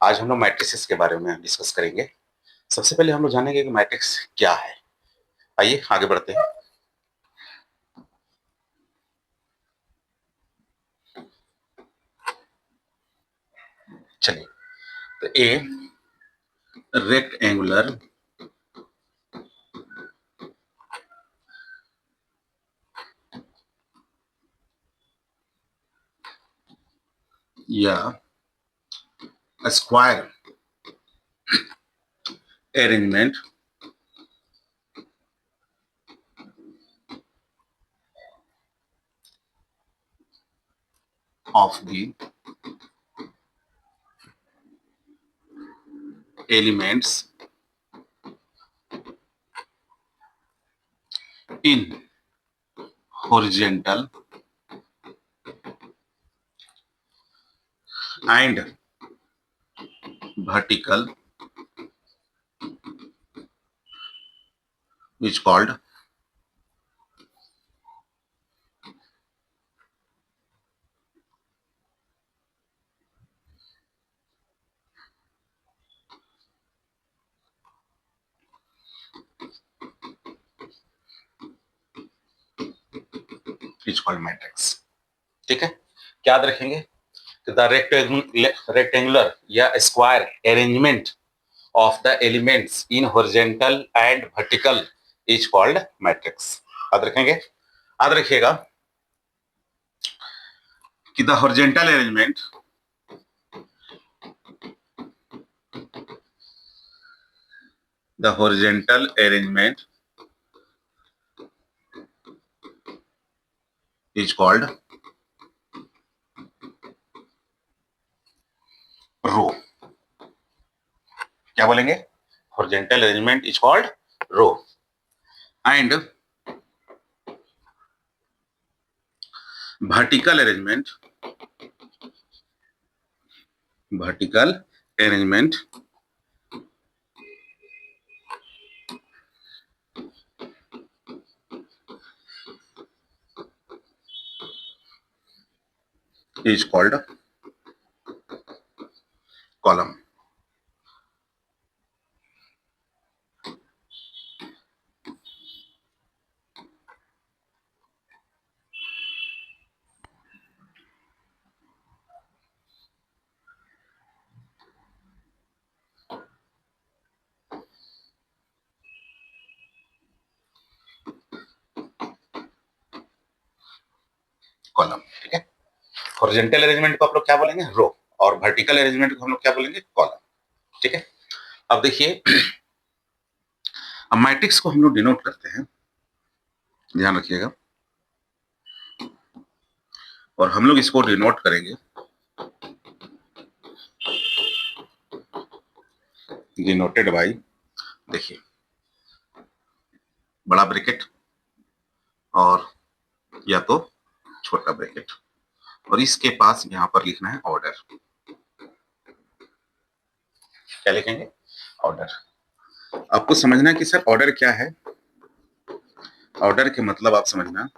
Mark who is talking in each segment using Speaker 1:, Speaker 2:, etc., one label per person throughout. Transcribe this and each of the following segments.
Speaker 1: आज हम लोग मैट्रिसेस के बारे में डिस्कस करेंगे। सबसे पहले हम लोग जानेंगे कि मैट्रिक्स क्या है। आइए आगे बढ़ते हैं। चलिए, तो ए रेक्टेंगुलर या square arrangement of the elements in horizontal and vertical is called matrix. ठीक है, क्या याद रखेंगे? द रेक्टेंगुलर या square arrangement of the elements in horizontal and vertical is called matrix. याद रखेंगे, याद रखिएगा कि the horizontal arrangement is called row. क्या बोलेंगे? Horizontal arrangement is called row and vertical arrangement is called column। Column, ठीक है। हॉरिजॉन्टल अरेंजमेंट को आप लोग क्या बोलेंगे? रो। और वर्टिकल अरेंजमेंट को हम लोग क्या बोलेंगे? कॉलम। ठीक है, अब देखिए, अब मैट्रिक्स को हम लोग डिनोट करते हैं, ध्यान रखिएगा, और हम लोग इसको डिनोट करेंगे डिनोटेड बाय, देखिए, बड़ा ब्रैकेट और या तो छोटा ब्रैकेट, और इसके पास यहां पर लिखना है ऑर्डर। क्या लिखेंगे? ऑर्डर। आपको समझना है कि सर ऑर्डर क्या है। ऑर्डर के मतलब आप समझना,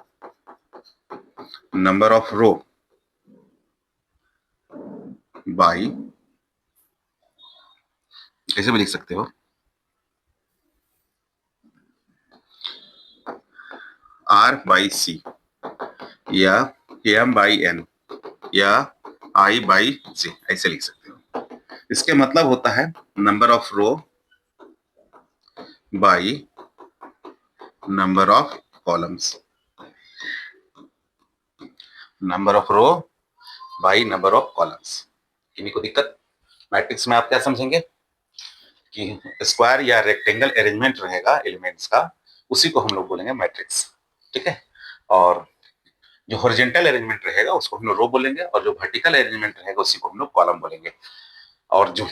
Speaker 1: नंबर ऑफ रो बाई, कैसे भी लिख सकते हो, आर बाई सी या एम बाई एन या आई बाई जे, ऐसे लिख सकते हो। इसके मतलब होता है number of row by number of columns. Number of row by number of columns. किन्हीं को दिक्कत? मैट्रिक्स में आप क्या समझेंगे कि स्क्वायर या रेक्टेंगल अरेंजमेंट रहेगा एलिमेंट्स का, उसी को हम लोग बोलेंगे मैट्रिक्स। ठीक है, और जो हॉरिजॉन्टल अरेंजमेंट रहेगा उसको हम लोग रो बोलेंगे, और जो वर्टिकल अरेंजमेंट रहेगा उसी को हम लोग कॉलम बोलेंगे। और जो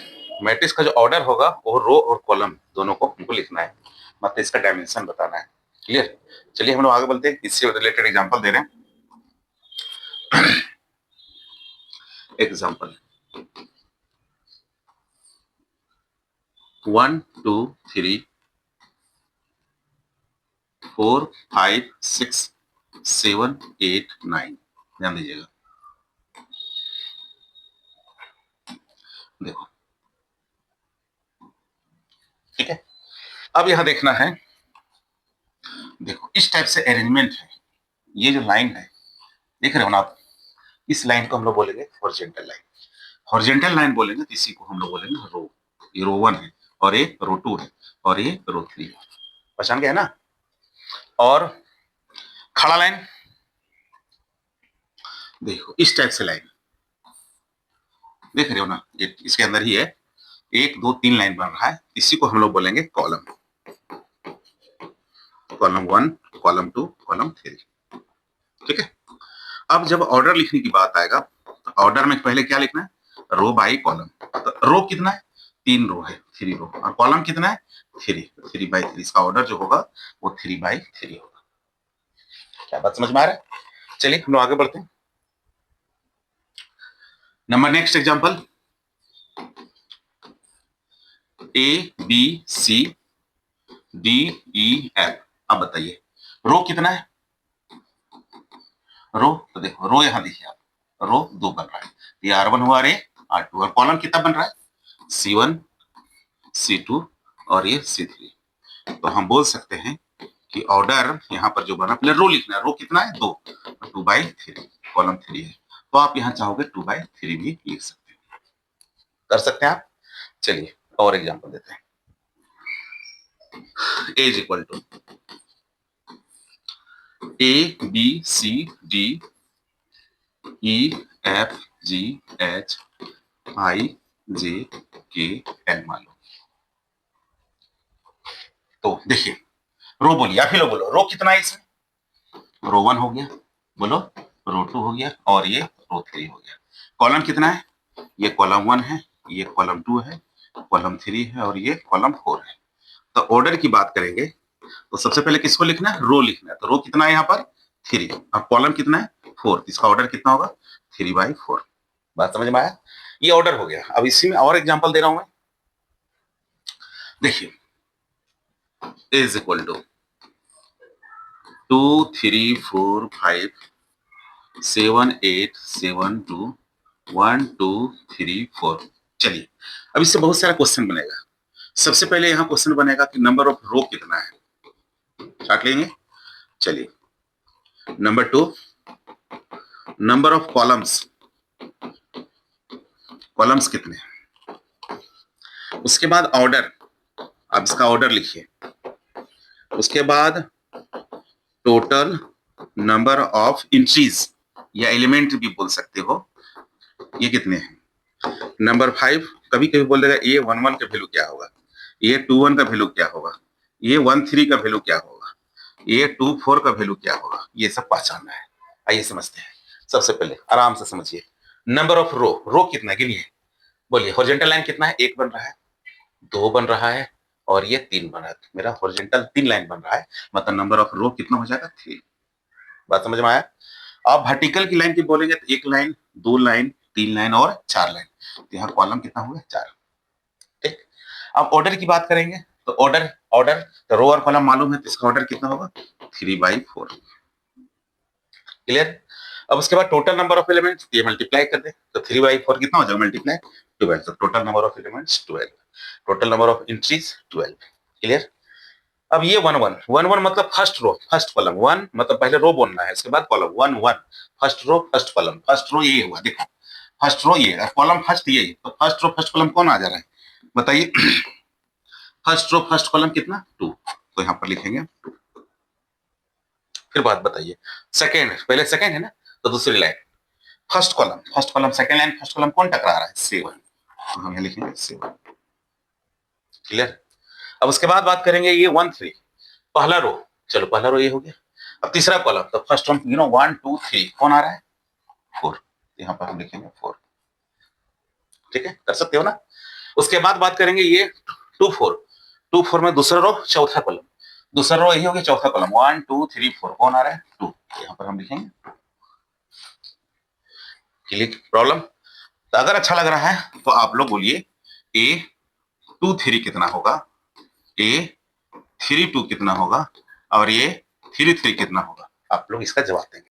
Speaker 1: मैट्रिक्स का जो ऑर्डर होगा वो रो और कॉलम दोनों को हमको लिखना है, मतलब इसका डायमेंशन बताना है। क्लियर? चलिए हम लोग आगे बढ़ते हैं, इससे रिलेटेड एग्जांपल दे रहे हैं। एग्जांपल 1 2 3 4 5 6 7 8 9। ध्यान दीजिएगा, देखो ठीक है। अब यहां देखना है, देखो इस टाइप से अरेंजमेंट है, ये जो लाइन है देख रहे हो ना आप, इस लाइन को हम लोग बोलेंगे हॉरिजॉन्टल लाइन। हॉरिजॉन्टल लाइन बोलेंगे तो इसी को हम लोग बोलेंगे रो। ये रो 1 है और ये रो 2 है और ये रो 3 है, पहचान गया ना। और खड़ा लाइन, देखो इस टाइप से लाइन देख रहे हो ना, ये इसके अंदर ही है, 1 2 3 लाइन बन रहा है, इसी को हम लोग बोलेंगे कॉलम। कॉलम 1, कॉलम 2, कॉलम 3, ठीक है। अब जब ऑर्डर लिखने की बात आएगा तो ऑर्डर में पहले क्या लिखना है, रो बाई कॉलम। तो रो कितना है, 3 रो है, 3 रो, और कॉलम कितना है 3, 3 बाई 3। इसका ऑर्डर जो होगा वो 3 बाई 3 होगा। क्या बात समझ में आ रहा है? चलिए हम लोग आगे बढ़ते हैं। Number next example, A B C D E F. अब बताइए रो कितना है, रो तो देखो रो यहां देखिए आप, रो 2 बन रहा है, ये R1 हुआ, रे R2, और कॉलम कितना बन रहा है C1 C2 और ये C3। तो हम बोल सकते हैं कि ऑर्डर यहाँ पर जो बना, पहले रो लिखना है, रो कितना है 2, 2 बाई 3, कॉलम 3 है, तो आप यहाँ चाहोगे 2 बाई 3 भी लिख सकते हैं, कर सकते हैं आप। चलिए और एग्जांपल देते हैं। A is equal to ABCDEFGHIJKL मान लो। तो देखिए रो बोलिए, आप ही लोग बोलो, रो कितना है इसमें, रो 1 हो गया, बोलो रो 2 हो गया और ये रो 3 हो गया। कॉलम कितना है, ये कॉलम 1 है, ये कॉलम 2 है, कॉलम 3 है और ये कॉलम 4 है। तो ऑर्डर की बात करेंगे तो सबसे पहले किसको लिखना है, रो लिखना है। तो रो कितना है यहाँ पर 3, अब कॉलम कितना है 4, इसका ऑर्डर कितना होगा 3 बाई 4। बात समझ में आया, ये ऑर्डर हो गया। अब इसी में और एग्जांपल दे रहा हूं मैं, देखिए इज इक्वल टू 2 3 4 5 7 8 7 2 1 2 3 4। चलिए अब इससे बहुत सारा क्वेश्चन बनेगा। सबसे पहले यहाँ क्वेश्चन बनेगा कि नंबर ऑफ रो कितना है, काट लेंगे। चलिए number 2, number of columns, columns कितने, उसके बाद ऑर्डर, अब इसका ऑर्डर लिखिए, उसके बाद टोटल नंबर ऑफ इंट्रीज या एलिमेंट भी बोल सकते हो, ये कितने हैं। नंबर 5, कभी कभी बोल देगा ये 1 1 का वैल्यू क्या होगा, ये 2 1 का वैल्यू क्या होगा, ये 1 3 का वैल्यू क्या होगा, ये 2 4 का वैल्यू क्या होगा, ये सब पहचानना है। आइए समझते हैं। सबसे पहले आराम से समझिए, नंबर ऑफ रो, रो कितना गिनिए, बोलिए हॉरिजॉन्टल लाइन कितना है, 1 बन रहा है, 2 बन रहा है और ये 3 बन रहा है। मेरा हॉरिजॉन्टल 3 लाइन बन रहा है, मतलब नंबर ऑफ रो कितना हो जाएगा 3। बात समझ में आया। आप वर्टिकल की लाइन की बोलेंगे तो 1 लाइन 2 लाइन 3 लाइन और 4 लाइन, तो यहाँ कॉलम कितना हुआ 4। ठीक, अब ऑर्डर की बात करेंगे तो ऑर्डर, ऑर्डर तो रो और कॉलम मालूम है, तो इसका ऑर्डर कितना होगा 3 बाई 4। क्लियर। अब उसके बाद टोटल नंबर ऑफ एलिमेंट्स, ये मल्टीप्लाई कर दे तो 3 बाई 4 कितना हो जाएगा मल्टीप्लाई 12, तो total number of elements 12, total number of entries 12। Clear. अब ये 1 1 1 1 मतलब फर्स्ट रो फर्स्ट कॉलम, 1 मतलब पहले रो बोलना है, इसके बाद column 1 1, first row first column, first row ये हुआ, देखो फर्स्ट रो ये, कॉलम फर्स्ट ये, तो फर्स्ट रो फर्स्ट कॉलम कौन आ जा रहा है बताइए। फर्स्ट रो फर्स्ट कॉलम कितना 2, तो यहाँ पर लिखेंगे 2। फिर बात बताइए सेकेंड, पहले सेकेंड है ना, तो दूसरी line first column second line first column कौन टकरा रहा है 7, तो हम यहाँ लिखेंगे 7। क्लियर। अब उसके बाद बात करेंगे ये 1 3, पहला रो, चलो पहला रो ये हो गया। अब तीसरा कॉलम, तो फर्स्ट वन 1 2 3 कौन आ रहा है 4, यहाँ पर हम लिखेंगे 4। ठीक है, कर सकते हो ना। उसके बाद बात करेंगे ये 2 4, 2 4 में दूसरा रो चौथा कॉलम, दूसरा रो यही हो गया चौथा कॉलम, 1 2 3 4 कौन आ रहा है 2, यहाँ पर हम लिखेंगे 2। Clear problem. तो अगर अच्छा लग रहा है तो आप लोग बोलिए ए 2 3 कितना होगा, ए 3 2 कितना होगा और ये 3 3 कितना होगा, आप लोग इसका जवाब देंगे।